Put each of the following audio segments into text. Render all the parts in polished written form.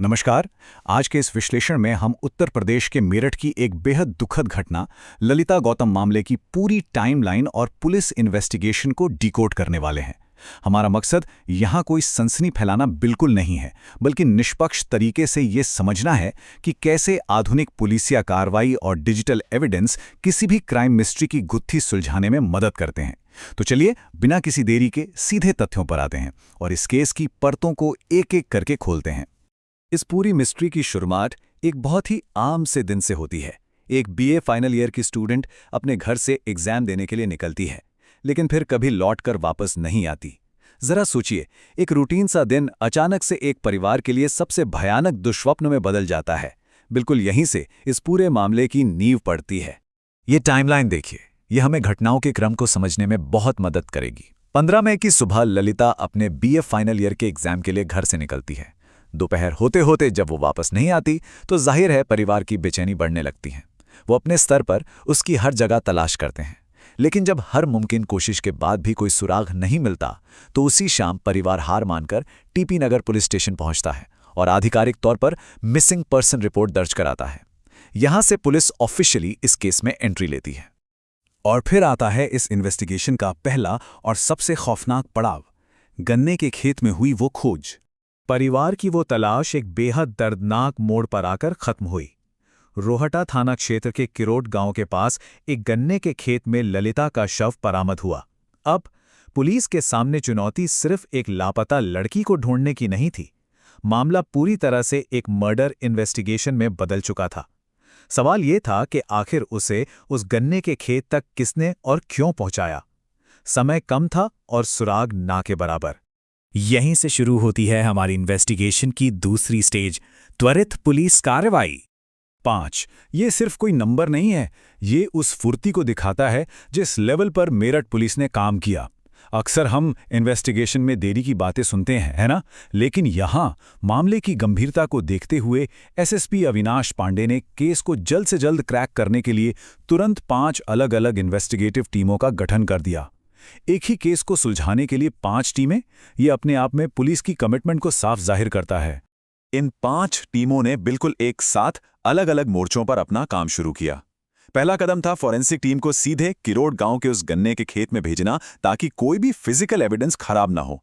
नमस्कार। आज के इस विश्लेषण में हम उत्तर प्रदेश के मेरठ की एक बेहद दुखद घटना ललिता गौतम मामले की पूरी टाइमलाइन और पुलिस इन्वेस्टिगेशन को डिकोड करने वाले हैं। हमारा मकसद यहाँ कोई सनसनी फैलाना बिल्कुल नहीं है, बल्कि निष्पक्ष तरीके से ये समझना है कि कैसे आधुनिक पुलिसिया कार्रवाई और डिजिटल एविडेंस किसी भी क्राइम मिस्ट्री की गुत्थी सुलझाने में मदद करते हैं। तो चलिए बिना किसी देरी के सीधे तथ्यों पर आते हैं और इस केस की परतों को एक एक करके खोलते हैं। इस पूरी मिस्ट्री की शुरुआत एक बहुत ही आम से दिन से होती है। एक बीए फाइनल ईयर की स्टूडेंट अपने घर से एग्जाम देने के लिए निकलती है, लेकिन फिर कभी लौटकर वापस नहीं आती। जरा सोचिए, एक रूटीन सा दिन अचानक से एक परिवार के लिए सबसे भयानक दुष्स्वप्न में बदल जाता है। बिल्कुल यहीं से इस पूरे मामले की नींव पड़ती है। ये टाइमलाइन देखिए, ये हमें घटनाओं के क्रम को समझने में बहुत मदद करेगी। 15 मई की सुबह ललिता अपने बीए फाइनल ईयर के एग्जाम के लिए घर से निकलती है। दोपहर होते होते जब वो वापस नहीं आती तो जाहिर है परिवार की बेचैनी बढ़ने लगती है। वो अपने स्तर पर उसकी हर जगह तलाश करते हैं, लेकिन जब हर मुमकिन कोशिश के बाद भी कोई सुराग नहीं मिलता तो उसी शाम परिवार हार मानकर टीपी नगर पुलिस स्टेशन पहुंचता है और आधिकारिक तौर पर मिसिंग पर्सन रिपोर्ट दर्ज कराता है। यहां से पुलिस ऑफिशियली इस केस में एंट्री लेती है। और फिर आता है इस इन्वेस्टिगेशन का पहला और सबसे खौफनाक पड़ाव, गन्ने के खेत में हुई वो खोज। परिवार की वो तलाश एक बेहद दर्दनाक मोड़ पर आकर खत्म हुई। रोहटा थाना क्षेत्र के किरोट गांव के पास एक गन्ने के खेत में ललिता का शव बरामद हुआ। अब पुलिस के सामने चुनौती सिर्फ एक लापता लड़की को ढूंढने की नहीं थी। मामला पूरी तरह से एक मर्डर इन्वेस्टिगेशन में बदल चुका था। सवाल ये था कि आखिर उसे उस गन्ने के खेत तक किसने और क्यों पहुंचाया। समय कम था और सुराग ना के बराबर। यहीं से शुरू होती है हमारी इन्वेस्टिगेशन की दूसरी स्टेज, त्वरित पुलिस कार्रवाई। 5 ये सिर्फ कोई नंबर नहीं है, ये उस फुर्ती को दिखाता है जिस लेवल पर मेरठ पुलिस ने काम किया। अक्सर हम इन्वेस्टिगेशन में देरी की बातें सुनते हैं, है ना? लेकिन यहाँ मामले की गंभीरता को देखते हुए एसएसपी अविनाश पांडे ने केस को जल्द से जल्द क्रैक करने के लिए तुरंत 5 अलग अलग इन्वेस्टिगेटिव टीमों का गठन कर दिया। एक ही केस को सुलझाने के लिए 5 टीमें, ये अपने आप में पुलिस की कमिटमेंट को साफ जाहिर करता है। इन 5 टीमों ने बिल्कुल एक साथ अलग अलग मोर्चों पर अपना काम शुरू किया। पहला कदम था फॉरेंसिक टीम को सीधे किरोट गांव के उस गन्ने के खेत में भेजना ताकि कोई भी फिजिकल एविडेंस खराब ना हो।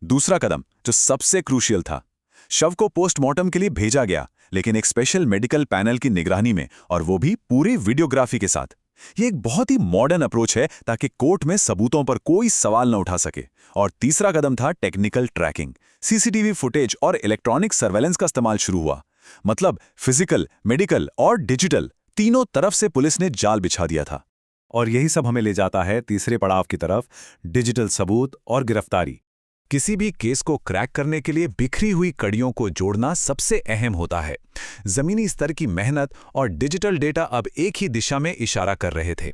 दूसरा कदम, जो सबसे क्रूशियल था, शव को पोस्टमार्टम के लिए भेजा गया, लेकिन एक स्पेशल मेडिकल पैनल की निगरानी में, और वो भी पूरी वीडियोग्राफी के साथ। ये एक बहुत ही मॉडर्न अप्रोच है ताकि कोर्ट में सबूतों पर कोई सवाल न उठा सके। और तीसरा कदम था टेक्निकल ट्रैकिंग। सीसीटीवी फुटेज और इलेक्ट्रॉनिक सर्वेलेंस का इस्तेमाल शुरू हुआ। मतलब फिजिकल, मेडिकल और डिजिटल तीनों तरफ से पुलिस ने जाल बिछा दिया था। और यही सब हमें ले जाता है तीसरे पड़ाव की तरफ, डिजिटल सबूत और गिरफ्तारी। किसी भी केस को क्रैक करने के लिए बिखरी हुई कड़ियों को जोड़ना सबसे अहम होता है। जमीनी स्तर की मेहनत और डिजिटल डेटा अब एक ही दिशा में इशारा कर रहे थे।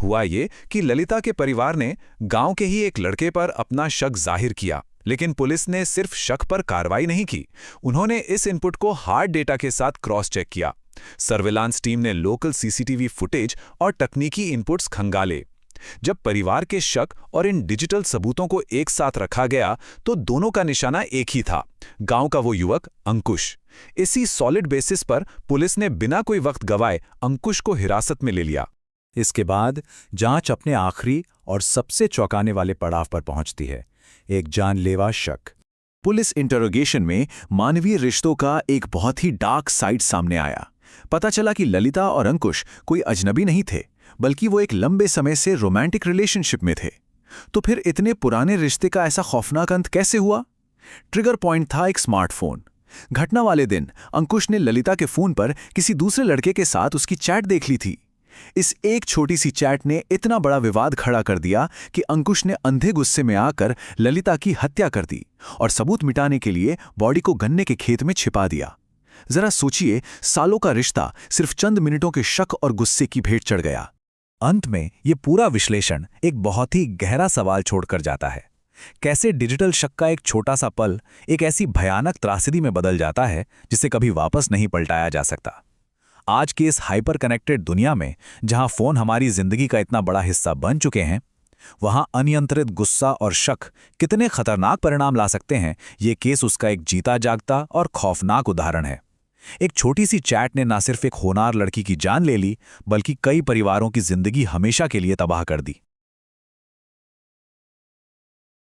हुआ ये कि ललिता के परिवार ने गांव के ही एक लड़के पर अपना शक जाहिर किया, लेकिन पुलिस ने सिर्फ शक पर कार्रवाई नहीं की। उन्होंने इस इनपुट को हार्ड डेटा के साथ क्रॉस चेक किया। सर्विलांस टीम ने लोकल सीसीटीवी फुटेज और तकनीकी इनपुट्स खंगाले। जब परिवार के शक और इन डिजिटल सबूतों को एक साथ रखा गया तो दोनों का निशाना एक ही था, गांव का वो युवक अंकुश। इसी सॉलिड बेसिस पर पुलिस ने बिना कोई वक्त गवाए अंकुश को हिरासत में ले लिया। इसके बाद जांच अपने आखिरी और सबसे चौंकाने वाले पड़ाव पर पहुंचती है, एक जानलेवा शक। पुलिस इंटरोगेशन में मानवीय रिश्तों का एक बहुत ही डार्क साइड सामने आया। पता चला कि ललिता और अंकुश कोई अजनबी नहीं थे, बल्कि वो एक लंबे समय से रोमांटिक रिलेशनशिप में थे। तो फिर इतने पुराने रिश्ते का ऐसा खौफनाक अंत कैसे हुआ? ट्रिगर पॉइंट था एक स्मार्टफोन। घटना वाले दिन अंकुश ने ललिता के फोन पर किसी दूसरे लड़के के साथ उसकी चैट देख ली थी। इस एक छोटी सी चैट ने इतना बड़ा विवाद खड़ा कर दिया कि अंकुश ने अंधे गुस्से में आकर ललिता की हत्या कर दी और सबूत मिटाने के लिए बॉडी को गन्ने के खेत में छिपा दिया। जरा सोचिए, सालों का रिश्ता सिर्फ चंद मिनटों के शक और गुस्से की भेंट चढ़ गया। अंत में ये पूरा विश्लेषण एक बहुत ही गहरा सवाल छोड़कर जाता है। कैसे डिजिटल शक का एक छोटा सा पल एक ऐसी भयानक त्रासदी में बदल जाता है जिसे कभी वापस नहीं पलटाया जा सकता। आज की इस हाइपर कनेक्टेड दुनिया में, जहां फोन हमारी जिंदगी का इतना बड़ा हिस्सा बन चुके हैं, वहां अनियंत्रित गुस्सा और शक कितने खतरनाक परिणाम ला सकते हैं, ये केस उसका एक जीता जागता और खौफनाक उदाहरण है। एक छोटी सी चैट ने न सिर्फ एक होनहार लड़की की जान ले ली, बल्कि कई परिवारों की जिंदगी हमेशा के लिए तबाह कर दी।